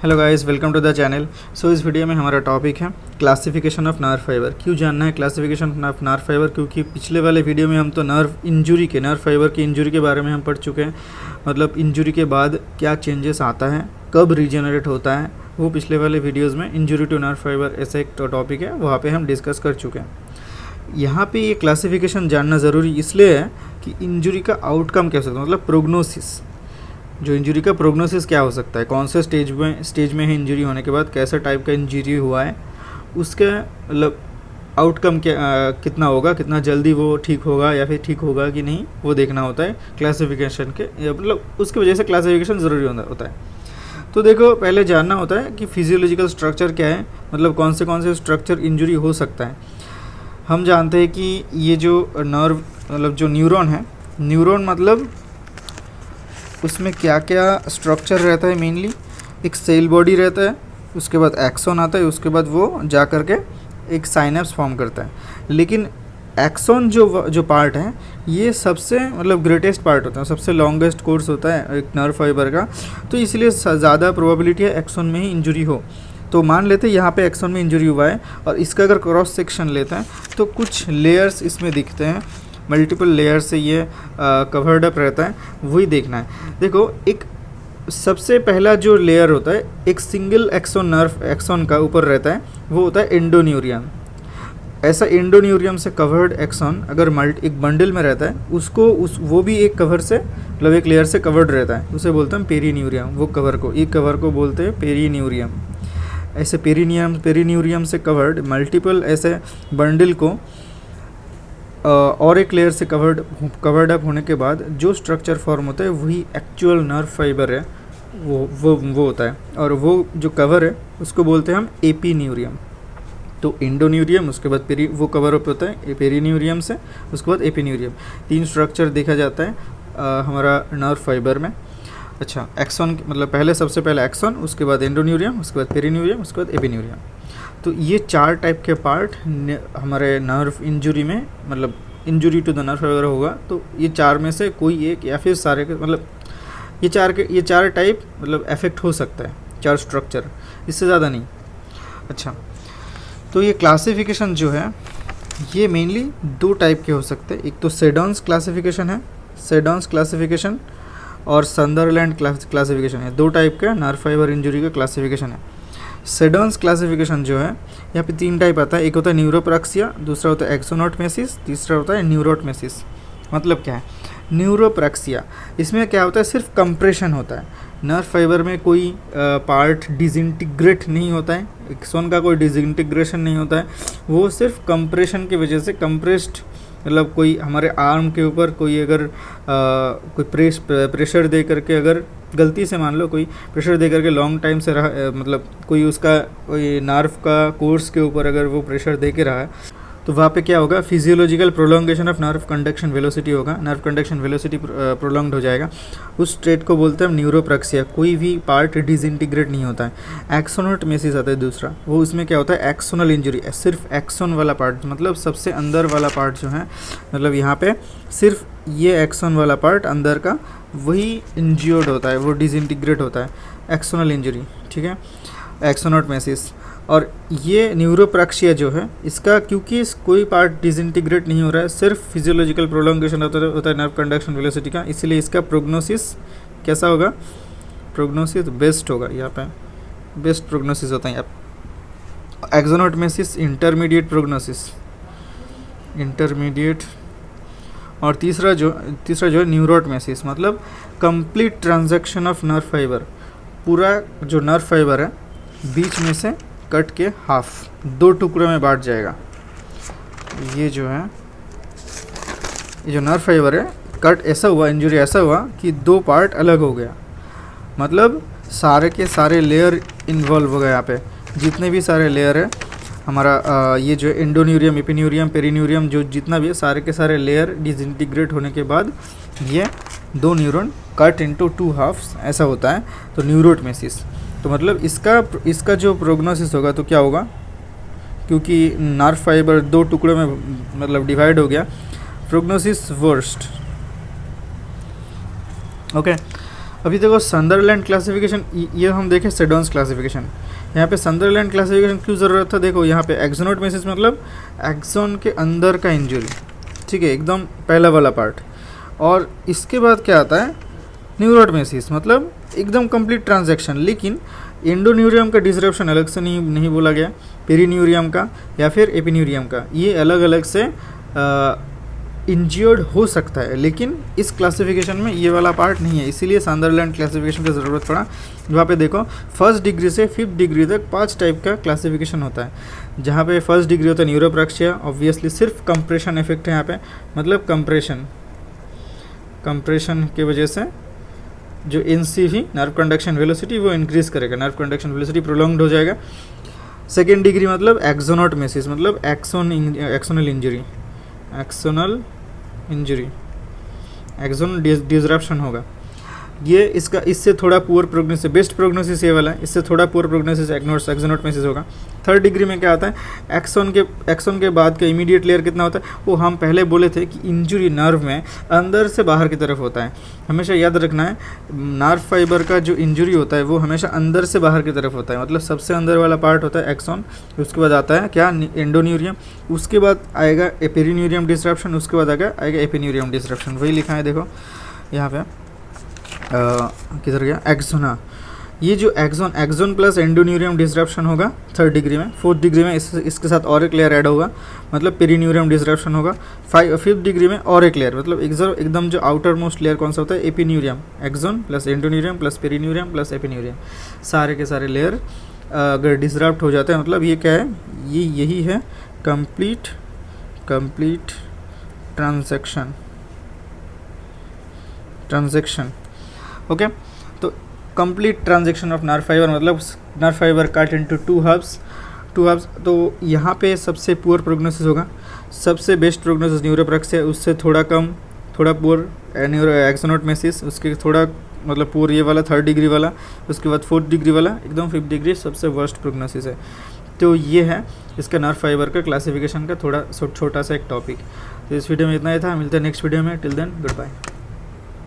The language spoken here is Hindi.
Hello guys, welcome to the channel. So इस वीडियो में हमारा टॉपिक है क्लासिफिकेशन ऑफ नर्व फाइबर। क्यों जानना है क्लासिफिकेशन ऑफ नर्व फाइबर? क्योंकि पिछले वाले वीडियो में हम तो नर्व फाइबर की इंजरी के बारे में हम पढ़ चुके हैं। मतलब इंजरी के बाद क्या चेंजेस आता है, कब रीजनरेट होता है, वो पिछले वाले वीडियोज़ में इंजरी टू नर्व फाइबर ऐसा एक टॉपिक है, वहाँ पर हम डिस्कस कर चुके हैं। यहाँ पे ये क्लासिफिकेशन जानना ज़रूरी इसलिए है कि इंजरी का आउटकम क्या हो सकता है, मतलब प्रोग्नोसिस। जो इंजरी का प्रोग्नोसिस क्या हो सकता है, कौन से स्टेज में है इंजरी होने के बाद, कैसा टाइप का इंजरी हुआ है, उसका मतलब आउटकम कितना होगा, कितना जल्दी वो ठीक होगा या फिर ठीक होगा कि नहीं, वो देखना होता है क्लासिफिकेशन के। मतलब उसकी वजह से क्लासिफिकेशन ज़रूरी होता है। तो देखो, पहले जानना होता है कि फिजियोलॉजिकल स्ट्रक्चर क्या है, मतलब कौन से स्ट्रक्चर इंजरी हो सकता है। हम जानते हैं कि ये जो नर्व मतलब जो न्यूरॉन है, न्यूरॉन मतलब उसमें क्या क्या स्ट्रक्चर रहता है। मेनली एक सेल बॉडी रहता है, उसके बाद एक्सॉन आता है, उसके बाद वो जा कर के एक साइनेप्स फॉर्म करता है। लेकिन एक्सॉन जो पार्ट है, ये सबसे मतलब ग्रेटेस्ट पार्ट होता है, सबसे लॉन्गेस्ट कोर्स होता है एक नर्व फाइबर का। तो इसलिए ज़्यादा प्रोबेबिलिटी है एक्सॉन में ही इंजरी हो। तो मान लेते हैं यहाँ पे एक्सॉन में इंजरी हुआ है, और इसका अगर क्रॉस सेक्शन लेते हैं तो कुछ लेयर्स इसमें दिखते हैं, मल्टीपल लेयर से ये कवर्ड अप रहता है, वही देखना है। देखो, एक सबसे पहला जो लेयर होता है एक सिंगल एक्सॉन का ऊपर रहता है, वो होता है एंडोन्यूरियम। ऐसा एंडोन्यूरियम से कवर्ड एक्सॉन अगर एक बंडल में रहता है, वो भी एक कवर से मतलब एक लेयर से कवर्ड रहता है, उसे बोलते हैं पेरीन्यूरियम। वो कवर को बोलते हैं पेरीन्यूरियम। ऐसे पेरीन्यूरियम से कवर्ड मल्टीपल ऐसे बंडल को और एक लेयर से कवर्ड अप होने के बाद जो स्ट्रक्चर फॉर्म होता है, वही एक्चुअल नर्व फाइबर है, वो होता है। और वो जो कवर है उसको बोलते हैं हम एपीन्यूरियम। तो एंडोन्यूरियम, उसके बाद वो कवर अप होता है पेरीन्यूरियम से, उसके बाद एपीन्यूरियम। 3 स्ट्रक्चर देखा जाता है हमारा नर्व फाइबर में। अच्छा, एक्सॉन मतलब सबसे पहले एक्सॉन, उसके बाद एंडोन्यूरियम, उसके बाद पेरीन्यूरियम, उसके बाद एपीन्यूरियम। तो ये 4 टाइप के पार्ट हमारे नर्व इंजरी में, मतलब injury to the nerve fibre होगा। तो ये 4 में से कोई एक या फिर सारे के, मतलब ये 4 टाइप मतलब अफेक्ट हो सकता है, 4 स्ट्रक्चर, इससे ज़्यादा नहीं। अच्छा, तो ये क्लासिफिकेशन जो है ये मेनली 2 टाइप के हो सकते हैं। एक तो सेडॉन्स क्लासिफिकेशन है, सेडॉन्स क्लासिफिकेशन, और संदरलैंड क्लासिफिकेशन है। 2 टाइप का नर्व फाइबर इंजरी का क्लासिफिकेशन है। सेडॉन्स क्लासिफिकेशन जो है, यहाँ पे 3 टाइप आता है। एक होता है न्यूरोप्रैक्सिया, दूसरा होता है एक्सोनोटमेसिस, तीसरा होता है न्यूरोटमेसिस। मतलब क्या है न्यूरोप्रैक्सिया? इसमें क्या होता है, सिर्फ कंप्रेशन होता है, नर्व फाइबर में कोई पार्ट डिसइंटीग्रेट नहीं होता है, एक्सोन का कोई डिसइंटीग्रेशन नहीं होता है। वो सिर्फ कंप्रेशन की वजह से मतलब कोई हमारे आर्म के ऊपर कोई अगर कोई प्रेशर दे करके, अगर गलती से मान लो कोई प्रेशर दे करके लॉन्ग टाइम से रहा, मतलब कोई नर्व का कोर्स के ऊपर अगर वो प्रेशर दे के रहा है, तो वहाँ पे क्या होगा, physiological prolongation of nerve conduction velocity होगा, नर्व कंडक्शन वेलोसिटी प्रोलॉन्ग्ड हो जाएगा। उस स्टेट को बोलते हैं न्यूरोप्रैक्सिया। कोई भी पार्ट डिसइंटीग्रेट नहीं होता है। एक्सोनोटमेसिस आता है दूसरा, वो उसमें क्या होता है, एक्सोनल इंजरी, सिर्फ एक्सोन वाला पार्ट, मतलब सबसे अंदर वाला पार्ट जो है, मतलब यहाँ पे सिर्फ ये एक्सोन वाला पार्ट अंदर का वही इंज्योर्ड होता है, वो डिसइंटीग्रेट होता है, एक्सोनल इंजरी। ठीक है, एक्सोनोटमेसिस। और ये न्यूरोप्रैक्सिया जो है, इसका क्योंकि कोई पार्ट डिसइंटीग्रेट नहीं हो रहा है, सिर्फ फिजियोलॉजिकल प्रोलॉन्गेशन होता है नर्व कंडक्शन वेलोसिटी का, इसलिए इसका प्रोग्नोसिस कैसा होगा, प्रोग्नोसिस बेस्ट होगा। यहाँ पे बेस्ट प्रोग्नोसिस होता है यहाँ। एक्सोनोटमेसिस इंटरमीडिएट प्रोग्नोसिस, इंटरमीडिएट। और तीसरा जो है न्यूरोटमेसिस, मतलब complete transaction of nerve fibre. पूरा जो नर्व फाइबर है बीच में से कट के हाफ 2 टुकड़ों में बांट जाएगा। ये जो है, ये जो नर्व फाइबर है, कट ऐसा हुआ, इंजरी ऐसा हुआ कि 2 पार्ट अलग हो गया। मतलब सारे के सारे लेयर इन्वॉल्व हो गए यहाँ पे, जितने भी सारे लेयर है हमारा ये जो एंडोन्यूरियम, एपिन्यूरियम, पेरीन्यूरियम, जो जितना भी है, सारे के सारे लेयर डिसइंटीग्रेट होने के बाद ये 2 न्यूरॉन कट इनटू 2 हाफ्स, ऐसा होता है। तो न्यूरोटमेसिस। तो मतलब इसका जो प्रोग्नोसिस होगा तो क्या होगा, क्योंकि नर्व फाइबर 2 टुकड़ों में मतलब डिवाइड हो गया, प्रोग्नोसिस वर्स्ट। ओके, अभी देखो संदरलैंड क्लासिफिकेशन, ये हम देखें सेडोन्स क्लासिफिकेशन। यहाँ पे संदरलैंड क्लासिफिकेशन क्यों ज़रूरत था, देखो यहाँ पे एक्सोनोटमेसिस मतलब एक्सोन के अंदर का इंजरी, ठीक है, एकदम पहला वाला पार्ट। और इसके बाद क्या आता है, न्यूरोटमेसिस मतलब एकदम कंप्लीट ट्रांजैक्शन। लेकिन एंडोन्यूरियम का डिसरप्शन अलग से नहीं बोला गया, पेरीन्यूरियम का या फिर एपिन्यूरियम का, ये अलग अलग से इंज्योर्ड हो सकता है, लेकिन इस क्लासिफिकेशन में ये वाला पार्ट नहीं है, इसीलिए संदरलैंड क्लासिफिकेशन की ज़रूरत पड़ा। वहाँ पे देखो 1st डिग्री से 5th डिग्री तक 5 टाइप का क्लासिफिकेशन होता है, जहाँ पे 1st डिग्री होता है न्यूरोप्रैक्सिया, ऑब्वियसली सिर्फ कंप्रेशन इफेक्ट है यहाँ पे, मतलब कंप्रेशन की वजह से जो NCV नर्व कंडक्शन वेलोसिटी वो इंक्रीज करेगा, नर्व कंडक्शन वेलोसिटी प्रोलॉन्ग्ड हो जाएगा। 2nd डिग्री मतलब एक्सोनोटमेसिस मतलब एक्सोनल इंजरी, एक्सोन डिसरप्शन होगा। ये इससे थोड़ा पुअर प्रोग्नोसिस, बेस्ट प्रोग्नोसिस ये वाला है, इससे थोड़ा पुअर प्रोग्नोसिस एक्सोनोटमेसिस होगा। 3rd डिग्री में क्या आता है, एक्सोन के बाद का इमीडिएट लेयर कितना होता है, वो हम पहले बोले थे कि इंजरी नर्व में अंदर से बाहर की तरफ होता है, हमेशा याद रखना है। नर्व फाइबर का जो इंजरी होता है वो हमेशा अंदर से बाहर की तरफ होता है, मतलब सबसे अंदर वाला पार्ट होता है एक्सोन, उसके बाद आता है क्या, एंडोन्यूरियम, उसके बाद आएगा पेरीन्यूरियम डिसरप्शन, उसके बाद आएगा एपिन्यूरियम डिसरप्शन। वही लिखा है देखो यहाँ पे, किधर गया, एक्सोना। ये जो एक्सोन प्लस एंडोन्यूरियम डिसरप्शन होगा 3rd डिग्री में। 4th डिग्री में इसके साथ और एक लेयर ऐड होगा, मतलब पेरीन्यूरियम डिसरप्शन होगा। 5th डिग्री में और एक लेयर, मतलब एकदम जो आउटर मोस्ट लेयर कौन सा होता है, epineurium, axon plus endoneurium plus perineurium plus epineurium, सारे के सारे लेयर अगर डिसरप्ट हो जाते हैं, मतलब ये क्या है, यही है कंप्लीट ट्रांजैक्शन। ओके, तो complete transaction of nerve fibre मतलब nerve fibre cut into two halves. तो यहाँ पे सबसे पुअर प्रोग्नोसिस होगा, सबसे बेस्ट प्रोग्नोसिस न्यूरोप्रैक्सिया, उससे थोड़ा कम, थोड़ा पुअर एक्सोनोटमेसिस, उसके थोड़ा मतलब पुअर ये वाला 3rd डिग्री वाला, उसके बाद 4th डिग्री वाला, एकदम 5th डिग्री सबसे वर्स्ट प्रोग्नोसिस है। तो ये है इसका नर्व फाइबर का क्लासिफिकेशन का थोड़ा छोटा सा एक टॉपिक। तो इस वीडियो में इतना ही था, मिलते हैं नेक्स्ट वीडियो में, टिल देन गुड बाय।